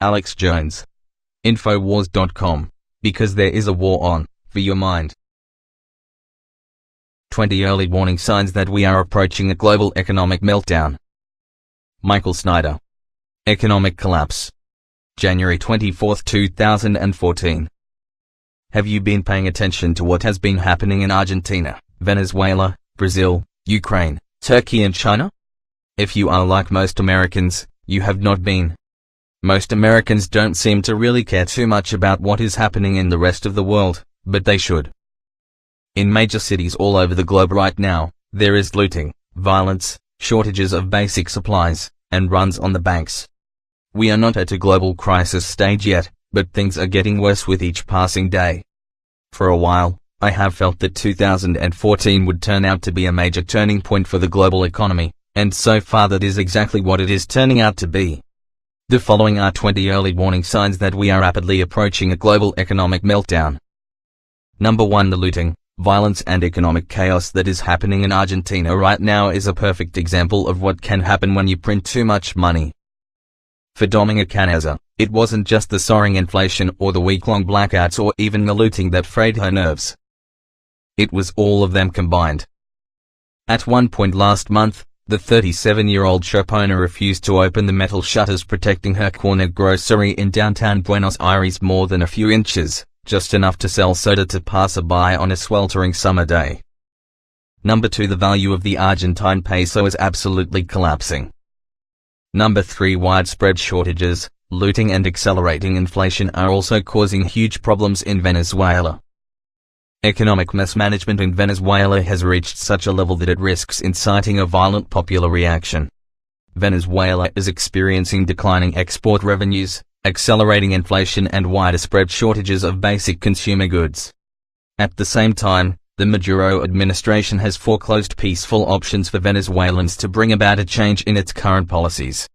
Alex Jones. Infowars.com. Because there is a war on, for your mind. 20 early warning signs that we are approaching a global economic meltdown. Michael Snyder. Economic collapse. January 24, 2014. Have you been paying attention to what has been happening in Argentina, Venezuela, Brazil, Ukraine, Turkey and China? If you are like most Americans, you have not been. Most Americans don't seem to really care too much about what is happening in the rest of the world, but they should. In major cities all over the globe right now, there is looting, violence, shortages of basic supplies, and runs on the banks. We are not at a global crisis stage yet, but things are getting worse with each passing day. For a while, I have felt that 2014 would turn out to be a major turning point for the global economy, and so far that is exactly what it is turning out to be. The following are 20 early warning signs that we are rapidly approaching a global economic meltdown. Number 1. The looting, violence and economic chaos that is happening in Argentina right now is a perfect example of what can happen when you print too much money. For Domingo Canessa, it wasn't just the soaring inflation or the week-long blackouts or even the looting that frayed her nerves. It was all of them combined. At one point last month, the 37-year-old shop owner refused to open the metal shutters protecting her corner grocery in downtown Buenos Aires more than a few inches, just enough to sell soda to passer-by on a sweltering summer day. Number 2. The value of the Argentine peso is absolutely collapsing. Number 3. Widespread shortages, looting and accelerating inflation are also causing huge problems in Venezuela. Economic mismanagement in Venezuela has reached such a level that it risks inciting a violent popular reaction. Venezuela is experiencing declining export revenues, accelerating inflation and widespread shortages of basic consumer goods. At the same time, the Maduro administration has foreclosed peaceful options for Venezuelans to bring about a change in its current policies.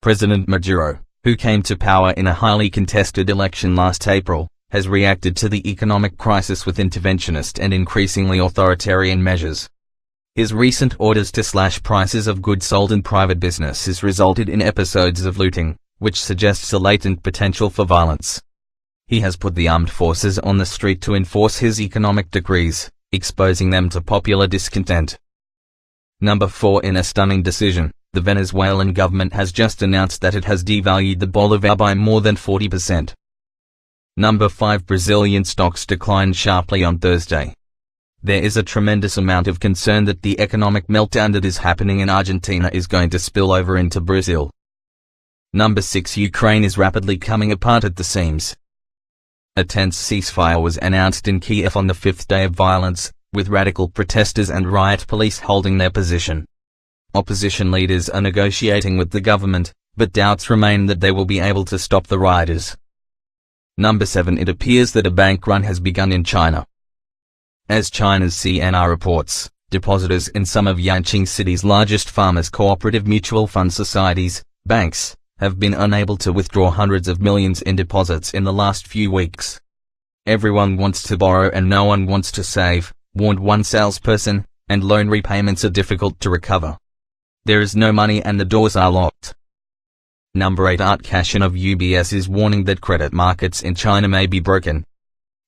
President Maduro, who came to power in a highly contested election last April, has reacted to the economic crisis with interventionist and increasingly authoritarian measures. His recent orders to slash prices of goods sold in private businesses resulted in episodes of looting, which suggests a latent potential for violence. He has put the armed forces on the street to enforce his economic decrees, exposing them to popular discontent. Number 4. In a stunning decision, the Venezuelan government has just announced that it has devalued the bolivar by more than 40%. Number 5. Brazilian stocks declined sharply on Thursday. There is a tremendous amount of concern that the economic meltdown that is happening in Argentina is going to spill over into Brazil. Number 6. Ukraine is rapidly coming apart at the seams. A tense ceasefire was announced in Kiev on the 5th day of violence, with radical protesters and riot police holding their position. Opposition leaders are negotiating with the government, but doubts remain that they will be able to stop the rioters. Number 7. It appears that a bank run has begun in China. As China's CNR reports, depositors in some of Yanqing City's largest farmers' cooperative mutual fund societies, banks, have been unable to withdraw hundreds of millions in deposits in the last few weeks. Everyone wants to borrow and no one wants to save, warned one salesperson, and loan repayments are difficult to recover. There is no money and the doors are locked. Number 8. Art Cashin of UBS is warning that credit markets in China may be broken.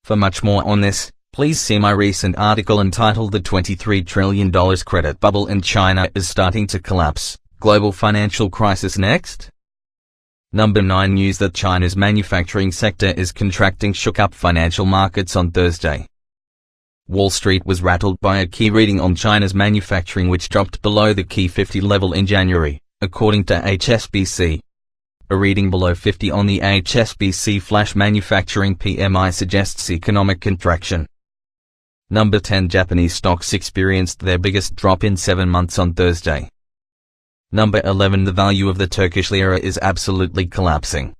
For much more on this, please see my recent article entitled "The $23 trillion Credit Bubble in China is Starting to Collapse, Global Financial Crisis Next?" Number 9. News that China's manufacturing sector is contracting shook up financial markets on Thursday. Wall Street was rattled by a key reading on China's manufacturing which dropped below the key 50 level in January, according to HSBC. A reading below 50 on the HSBC flash manufacturing PMI suggests economic contraction. Number 10. Japanese stocks experienced their biggest drop in 7 months on Thursday. Number 11. The value of the Turkish lira is absolutely collapsing.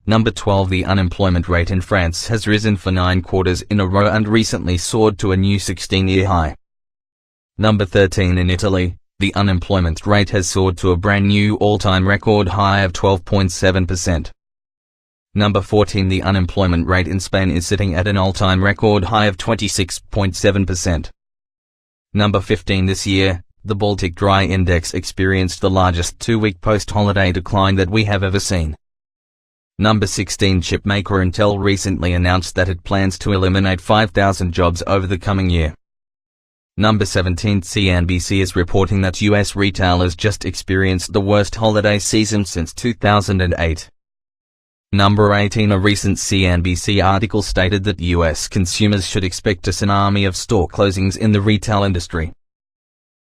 Number 12. The unemployment rate in France has risen for 9 quarters in a row and recently soared to a new 16-year high. Number 13. In Italy, the unemployment rate has soared to a brand new all-time record high of 12.7%. Number 14. The unemployment rate in Spain is sitting at an all-time record high of 26.7%. Number 15. This year, the Baltic Dry Index experienced the largest 2-week post-holiday decline that we have ever seen. Number 16 chipmaker Intel recently announced that it plans to eliminate 5,000 jobs over the coming year. Number 17 CNBC is reporting that U.S. retailers just experienced the worst holiday season since 2008. Number 18 a recent CNBC article stated that U.S. consumers should expect a tsunami of store closings in the retail industry.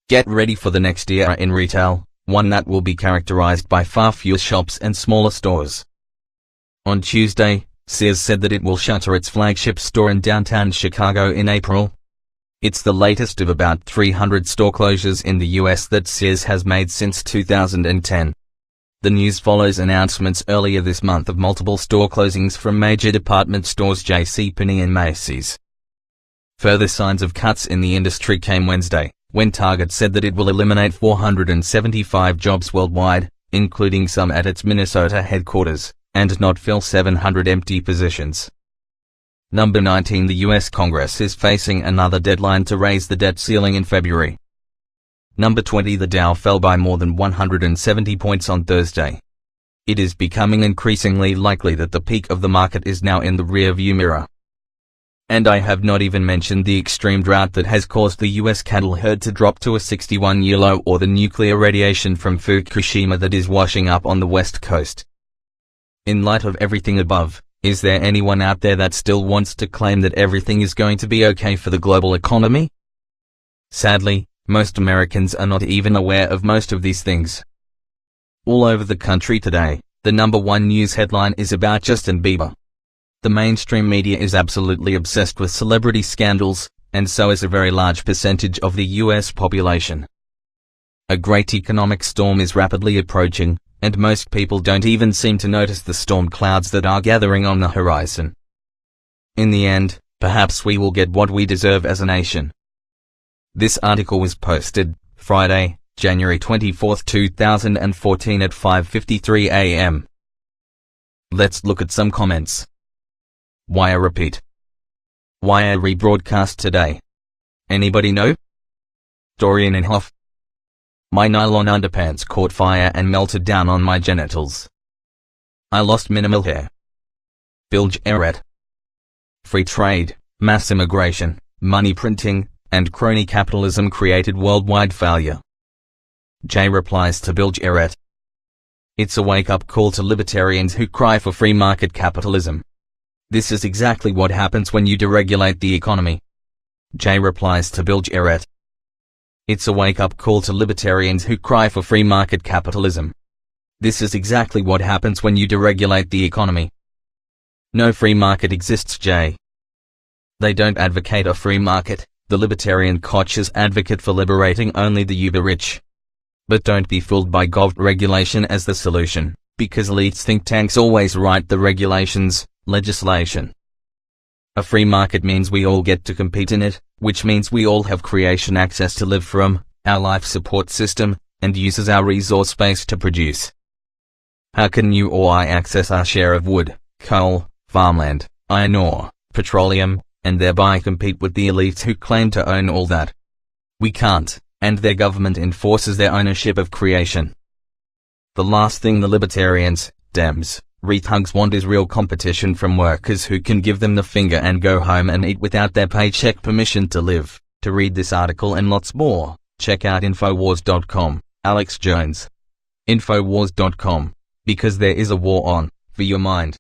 Get ready for the next era in retail, one that will be characterized by far fewer shops and smaller stores. On Tuesday, Sears said that it will shutter its flagship store in downtown Chicago in April. It's the latest of about 300 store closures in the U.S. that Sears has made since 2010. The news follows announcements earlier this month of multiple store closings from major department stores JCPenney and Macy's. Further signs of cuts in the industry came Wednesday, when Target said that it will eliminate 475 jobs worldwide, including some at its Minnesota headquarters, and not fill 700 empty positions. Number 19 The U.S. Congress is facing another deadline to raise the debt ceiling in February. Number 20 The Dow fell by more than 170 points on Thursday. It is becoming increasingly likely that the peak of the market is now in the rear-view mirror. And I have not even mentioned the extreme drought that has caused the U.S. cattle herd to drop to a 61-year low, or the nuclear radiation from Fukushima that is washing up on the West Coast. In light of everything above, is there anyone out there that still wants to claim that everything is going to be okay for the global economy? Sadly, most Americans are not even aware of most of these things. All over the country today, the number one news headline is about Justin Bieber. The mainstream media is absolutely obsessed with celebrity scandals, and so is a very large percentage of the U.S. population. A great economic storm is rapidly approaching, and most people don't even seem to notice the storm clouds that are gathering on the horizon. In the end, perhaps we will get what we deserve as a nation. This article was posted Friday, January 24, 2014 at 5:53 a.m. Let's look at some comments. Why a repeat? Why a rebroadcast today? Anybody know? Dorian and Hoff. My nylon underpants caught fire and melted down on my genitals. I lost minimal hair. Bilge Eret. Free trade, mass immigration, money printing, and crony capitalism created worldwide failure. Jay replies to Bilge Eret. It's a wake-up call to libertarians who cry for free market capitalism. This is exactly what happens when you deregulate the economy. Jay replies to Bilge Eret. It's a wake-up call to libertarians who cry for free market capitalism. This is exactly what happens when you deregulate the economy. No free market exists, Jay. They don't advocate a free market. The libertarian coaches advocate for liberating only the uber-rich. But don't be fooled by gov regulation as the solution, because elites think tanks always write the regulations, legislation. A free market means we all get to compete in it, which means we all have creation access to live from, our life support system, and uses our resource base to produce. How can you or I access our share of wood, coal, farmland, iron ore, petroleum, and thereby compete with the elites who claim to own all that? We can't, and their government enforces their ownership of creation. The last thing the libertarians, Dems, rethugs want is real competition from workers who can give them the finger and go home and eat without their paycheck permission to live. To read this article and lots more, check out Infowars.com, Alex Jones. Infowars.com, because there is a war on, for your mind.